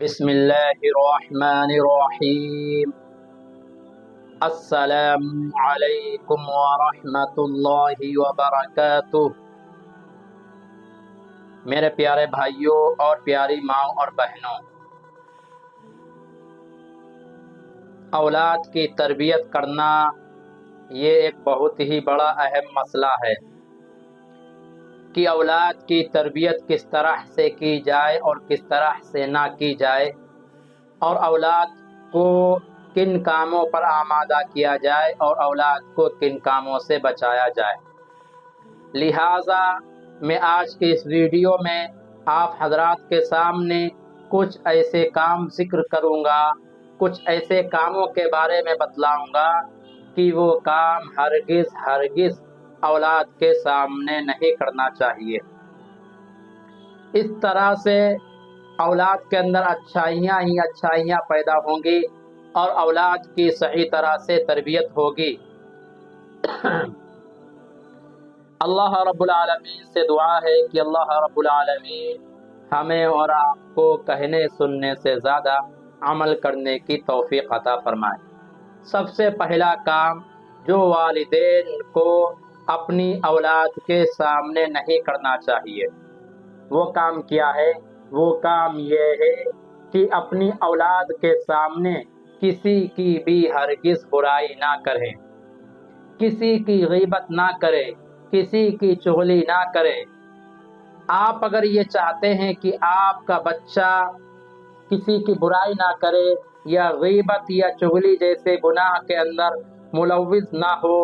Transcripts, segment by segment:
بسم اللہ الرحمن الرحیم۔ السلام علیکم ورحمۃ اللہ وبرکاتہ۔ میرے پیارے بھائیوں اور پیاری ماں اور بہنوں، اولاد کی تربیت کرنا یہ ایک بہت ہی بڑا اہم مسئلہ ہے کہ اولاد کی تربیت کس طرح سے کی جائے اور کس طرح سے نہ کی جائے، اور اولاد کو کن کاموں پر آمادہ کیا جائے اور اولاد کو کن کاموں سے بچایا جائے۔ لہٰذا میں آج کی اس ویڈیو میں آپ حضرات کے سامنے کچھ ایسے کام ذکر کروں گا، کچھ ایسے کاموں کے بارے میں بتلاؤں گا کہ وہ کام ہرگز اولاد کے سامنے نہیں کرنا چاہیے۔ اس طرح سے اولاد کے اندر اچھائیاں ہی اچھائیاں پیدا ہوں گی اور اولاد کی صحیح طرح سے تربیت ہوگی۔ اللہ رب العالمین سے دعا ہے کہ اللہ رب العالمین ہمیں اور آپ کو کہنے سننے سے زیادہ عمل کرنے کی توفیق عطا فرمائے۔ سب سے پہلا کام جو والدین کو اپنی اولاد کے سامنے نہیں کرنا چاہیے، وہ کام کیا ہے؟ وہ کام یہ ہے کہ اپنی اولاد کے سامنے کسی کی بھی ہرگز برائی نہ کریں، کسی کی غیبت نہ کرے، کسی کی چغلی نہ کرے۔ آپ اگر یہ چاہتے ہیں کہ آپ کا بچہ کسی کی برائی نہ کرے یا غیبت یا چغلی جیسے گناہ کے اندر ملوث نہ ہو،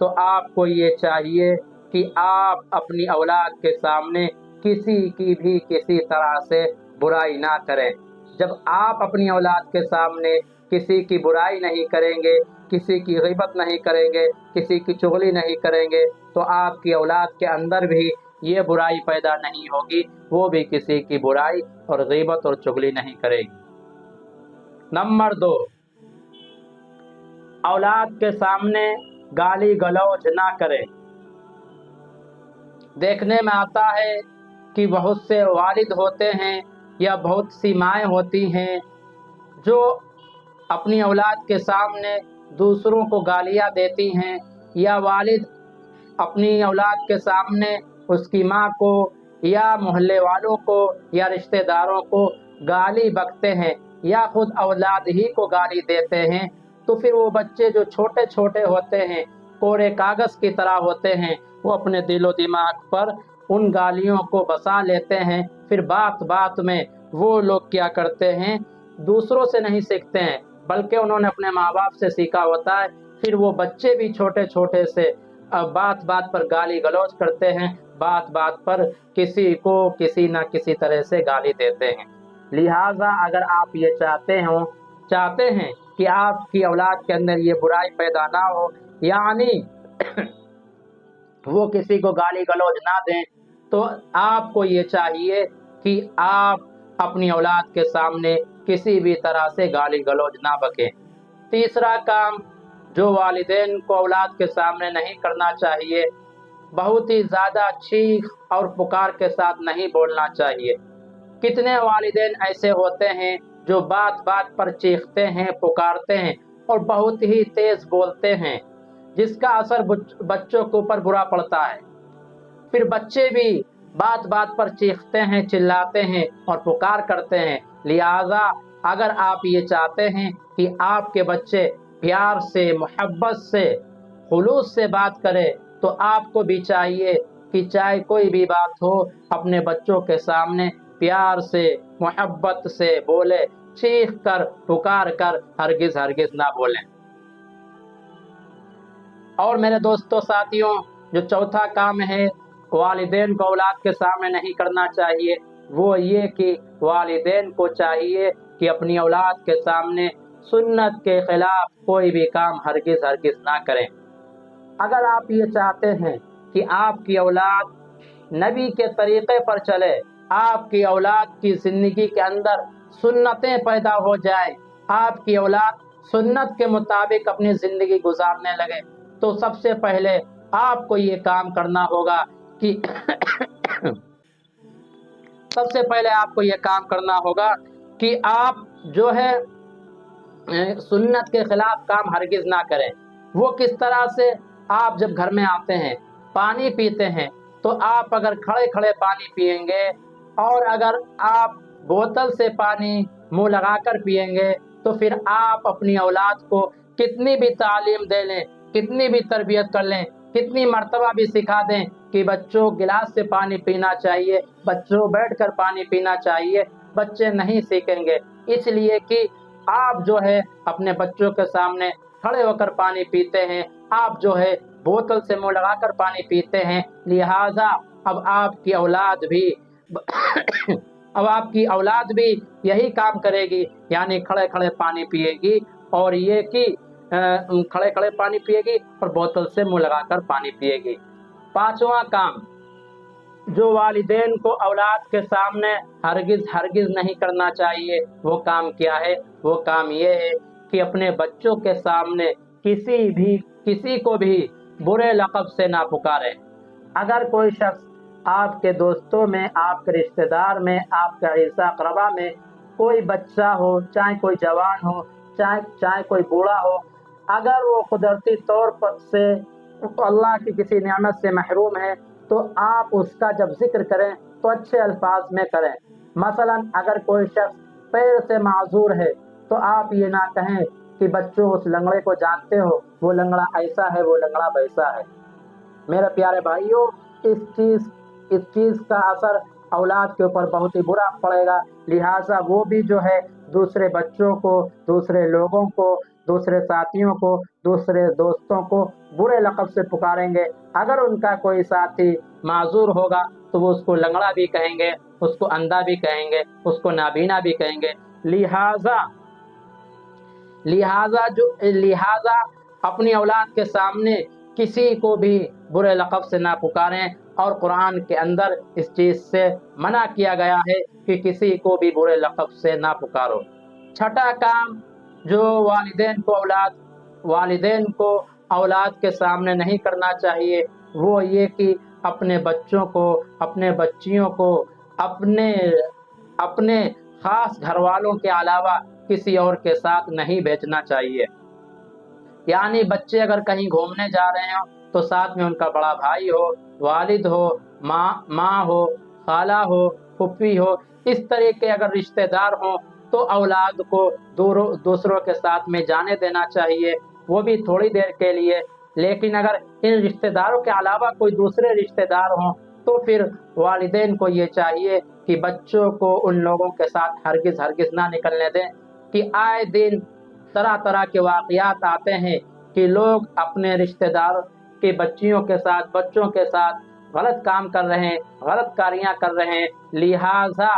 تو آپ کو یہ چاہیے کہ آپ اپنی اولاد کے سامنے کسی کی بھی کسی طرح سے برائی نہ کریں۔ جب آپ اپنی اولاد کے سامنے کسی کی برائی نہیں کریں گے، کسی کی غیبت نہیں کریں گے، کسی کی چغلی نہیں کریں گے، تو آپ کی اولاد کے اندر بھی یہ برائی پیدا نہیں ہوگی، وہ بھی کسی کی برائی اور غیبت اور چغلی نہیں کرے گی۔ نمبر 2، اولاد کے سامنے گالی گلوچ نہ کرے۔ دیکھنے میں آتا ہے کہ بہت سے والد ہوتے ہیں یا بہت سی مائیں ہوتی ہیں جو اپنی اولاد کے سامنے دوسروں کو گالیاں دیتی ہیں، یا والد اپنی اولاد کے سامنے اس کی ماں کو یا محلے والوں کو یا رشتہ داروں کو گالی بکتے ہیں یا خود اولاد ہی کو گالی دیتے ہیں، تو پھر وہ بچے جو چھوٹے چھوٹے ہوتے ہیں، کورے کاغذ کی طرح ہوتے ہیں، وہ اپنے دل و دماغ پر ان گالیوں کو بسا لیتے ہیں۔ پھر بات بات میں وہ لوگ کیا کرتے ہیں، دوسروں سے نہیں سیکھتے ہیں بلکہ انہوں نے اپنے ماں باپ سے سیکھا ہوتا ہے۔ پھر وہ بچے بھی چھوٹے چھوٹے سے بات بات پر گالی گلوچ کرتے ہیں، بات بات پر کسی کو کسی نہ کسی طرح سے گالی دیتے ہیں۔ لہٰذا اگر آپ یہ چاہتے ہیں کہ آپ کی اولاد کے اندر یہ برائی پیدا نہ ہو، یعنی وہ کسی کو گالی گلوچ نہ دیں، تو آپ کو یہ چاہیے کہ آپ اپنی اولاد کے سامنے کسی بھی طرح سے گالی گلوچ نہ بکیں۔ تیسرا کام جو والدین کو اولاد کے سامنے نہیں کرنا چاہیے، بہت ہی زیادہ چیخ اور پکار کے ساتھ نہیں بولنا چاہیے۔ کتنے والدین ایسے ہوتے ہیں جو بات بات پر چیختے ہیں، پکارتے ہیں اور بہت ہی تیز بولتے ہیں، جس کا اثر بچوں کے اوپر برا پڑتا ہے۔ پھر بچے بھی بات بات پر چیختے ہیں، چلاتے ہیں اور پکار کرتے ہیں۔ لہٰذا اگر آپ یہ چاہتے ہیں کہ آپ کے بچے پیار سے، محبت سے، خلوص سے بات کرے، تو آپ کو بھی چاہیے کہ چاہے کوئی بھی بات ہو، اپنے بچوں کے سامنے پیار سے، محبت سے بولے، چیخ کر، پکار کر ہرگز نہ بولیں۔ اور میرے دوستوں ساتھیوں، جو چوتھا کام ہے والدین کو اولاد کے سامنے نہیں کرنا چاہیے، وہ یہ کہ والدین کو چاہیے کہ اپنی اولاد کے سامنے سنت کے خلاف کوئی بھی کام ہرگز نہ کریں۔ اگر آپ یہ چاہتے ہیں کہ آپ کی اولاد نبی کے طریقے پر چلے، آپ کی اولاد کی زندگی کے اندر سنتیں پیدا ہو جائیں، آپ کی اولاد سنت کے مطابق اپنی زندگی گزارنے لگے، تو سب سے پہلے آپ کو یہ کام کرنا ہوگا کہ کہ آپ جو ہے سنت کے خلاف کام ہرگز نہ کریں۔ وہ کس طرح سے؟ آپ جب گھر میں آتے ہیں پانی پیتے ہیں تو آپ اگر کھڑے کھڑے پانی پیئیں گے اور اگر آپ بوتل سے پانی منہ لگا کر پیئیں گے تو پھر آپ اپنی اولاد کو کتنی بھی تعلیم دے لیں، کتنی بھی تربیت کر لیں، کتنی مرتبہ بھی سکھا دیں کہ بچوں گلاس سے پانی پینا چاہیے، بچوں بیٹھ کر پانی پینا چاہیے، بچے نہیں سیکھیں گے۔ اس لیے کہ آپ جو ہے اپنے بچوں کے سامنے کھڑے ہو کر پانی پیتے ہیں، آپ جو ہے بوتل سے منہ لگا کر پانی پیتے ہیں، لہذا اب آپ کی اولاد بھی اب آپ کی اولاد بھی یہی کام کرے گی، یعنی کھڑے کھڑے پانی پیے گی، اور یہ کہ کھڑے کھڑے پانی پیے گی اور بوتل سے منہ لگا کر پانی پیے گی۔ پانچواں کام جو والدین کو اولاد کے سامنے ہرگز ہرگز نہیں کرنا چاہیے، وہ کام کیا ہے؟ وہ کام یہ ہے کہ اپنے بچوں کے سامنے کسی کو بھی برے لقب سے نہ پکارے۔ اگر کوئی شخص آپ کے دوستوں میں، آپ کے رشتہ دار میں، آپ کے عزیزہ اقربا میں کوئی بچہ ہو، چاہے کوئی جوان ہو، چاہے کوئی بوڑھا ہو، اگر وہ قدرتی طور پر سے اللہ کی کسی نعمت سے محروم ہے تو آپ اس کا جب ذکر کریں تو اچھے الفاظ میں کریں۔ مثلا اگر کوئی شخص پیر سے معذور ہے تو آپ یہ نہ کہیں کہ بچوں اس لنگڑے کو جانتے ہو، وہ لنگڑا ایسا ہے، وہ لنگڑا ویسا ہے۔ میرے پیارے بھائیوں، اس چیز کا اثر اولاد کے اوپر بہت ہی برا پڑے گا، لہٰذا وہ بھی جو ہے دوسرے بچوں کو، دوسرے لوگوں کو، دوسرے ساتھیوں کو، دوسرے دوستوں کو برے لقب سے پکاریں گے۔ اگر ان کا کوئی ساتھی معذور ہوگا تو وہ اس کو لنگڑا بھی کہیں گے، اس کو اندھا بھی کہیں گے، اس کو نابینا بھی کہیں گے۔ لہٰذا اپنی اولاد کے سامنے کسی کو بھی برے لقب سے نہ پکاریں، اور قرآن کے اندر اس چیز سے منع کیا گیا ہے کہ کسی کو بھی برے لقب سے نہ پکارو۔ چھٹا کام جو والدین کو اولاد کے سامنے نہیں کرنا چاہیے وہ یہ کہ اپنے بچوں کو، اپنے بچیوں کو اپنے خاص گھر والوں کے علاوہ کسی اور کے ساتھ نہیں بھیجنا چاہیے۔ یعنی بچے اگر کہیں گھومنے جا رہے ہوں تو ساتھ میں ان کا بڑا بھائی ہو، والد ہو، ماں ہو، خالہ ہو، پھوپھی ہو، اس طرح کے اگر رشتہ دار ہوں تو اولاد کو دوسروں کے ساتھ میں جانے دینا چاہیے، وہ بھی تھوڑی دیر کے لیے۔ لیکن اگر ان رشتہ داروں کے علاوہ کوئی دوسرے رشتہ دار ہوں تو پھر والدین کو یہ چاہیے کہ بچوں کو ان لوگوں کے ساتھ ہرگز ہرگز نہ نکلنے دیں، کہ آئے دن طرح طرح کے واقعات آتے ہیں کہ لوگ اپنے رشتہ دار کے بچوں کے ساتھ غلط کام کر رہے ہیں، غلط کاریاں کر رہے ہیں۔ لہٰذا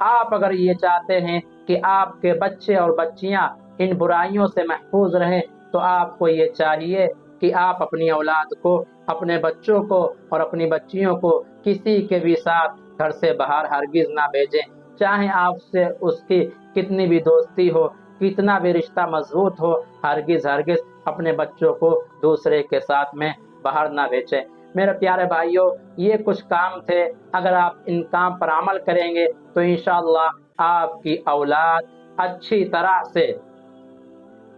آپ اگر یہ چاہتے ہیں کہ آپ کے بچے اور بچیاں ان برائیوں سے محفوظ رہیں تو آپ کو یہ چاہیے کہ آپ اپنی اولاد کو، اپنے بچوں کو اور اپنی بچیوں کو کسی کے بھی ساتھ گھر سے باہر ہرگز نہ بھیجیں، چاہے آپ سے اس کی کتنی بھی دوستی ہو، کتنا بھی رشتہ مضبوط ہو، ہرگز ہرگز اپنے بچوں کو دوسرے کے ساتھ میں باہر نہ بھیجیں۔ میرے پیارے بھائیوں، یہ کچھ کام تھے، اگر آپ ان کام پر عمل کریں گے تو انشاءاللہ آپ کی اولاد اچھی طرح سے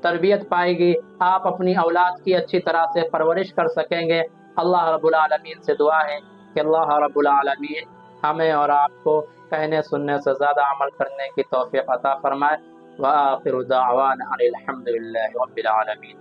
تربیت پائے گی، آپ اپنی اولاد کی اچھی طرح سے پرورش کر سکیں گے۔ اللہ رب العالمین سے دعا ہے کہ اللہ رب العالمین ہمیں اور آپ کو کہنے سننے سے زیادہ عمل کرنے کی توفیق عطا فرمائے۔ وآخر دعوانا ان الحمد للہ رب العالمین۔